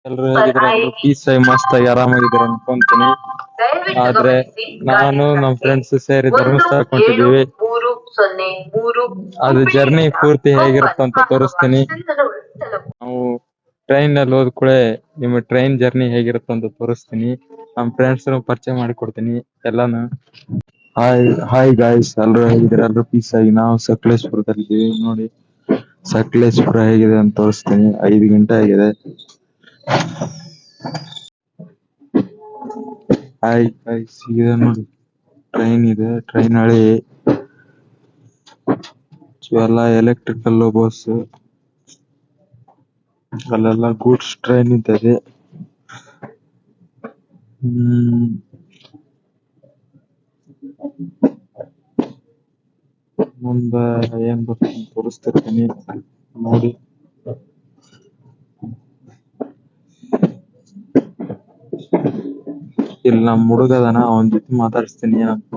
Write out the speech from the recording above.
ಎಲ್ರು ಹೇಗಿದ್ರೆ ಎಲ್ರು ಪೀಸ್ ಆಗಿ ಮಸ್ತ್ ಆಗಿ ಆರಾಮಾಗಿದ್ದಾರೆ ಅನ್ಕೊಂತೀನಿ. ಆದ್ರೆ ನಾನು ನಮ್ ಫ್ರೆಂಡ್ಸ್ ಸೇರಿ ಧರ್ಮಸ್ಥಳ ಕೊಂಟಿದೀವಿ. ಅದು ಜರ್ನಿ ಪೂರ್ತಿ ಹೇಗಿರುತ್ತೆ ಅಂತ ತೋರಿಸ್ತೀನಿ. ನಾವು ಟ್ರೈನ್ ನಲ್ಲಿ ಹೋದ್ ಕೂಡಲೇ ನಿಮ್ಮ ಟ್ರೈನ್ ಜರ್ನಿ ಹೇಗಿರುತ್ತೆ ಅಂತ ತೋರಿಸ್ತೀನಿ. ನಮ್ ಫ್ರೆಂಡ್ಸ್ ಪರಿಚಯ ಮಾಡಿಕೊಡ್ತೀನಿ ಎಲ್ಲಾನು. ಹಾಯ್ ಗಾಯ್ಸ್, ಎಲ್ರು ಹೇಗಿದ್ರೆ ಎಲ್ರು ಪೀಸ್ ಆಗಿ. ನಾವು ಸಕಲೇಶ್ಪುರದಲ್ಲಿದ್ದೀವಿ ನೋಡಿ. ಸಕಲೇಶ್ಪುರ ಹೇಗಿದೆ ಅಂತ ತೋರಿಸ್ತೀನಿ. 5 ಗಂಟೆ ಆಗಿದೆ. ಹಾಯ್ ಗಾಯ್ಸ್, ಇದೆ ನೋಡಿ ಟ್ರೈನ್ ಇದೆ. ಟ್ರೈನ್ ಹಳಿ ಎಲ್ಲ ಎಲೆಕ್ಟ್ರಿಕಲ್ ಬಸ್, ಅಲ್ಲೆಲ್ಲ ಗೂಡ್ಸ್ ಟ್ರೈನ್ ಇದ್ದಾರೆ. ಮುಂದೆ ಏನ್ ಬರ್ತದೆ ತೋರಿಸ್ತಿರ್ತೀನಿ ನೋಡಿ. ಇಲ್ಲಿ ನಮ್ ಹುಡುಗ ಅದಾನ, ಅವನ್ ಜೊತೆ ಮಾತಾಡಿಸ್ತೀನಿ ಏನಂತ.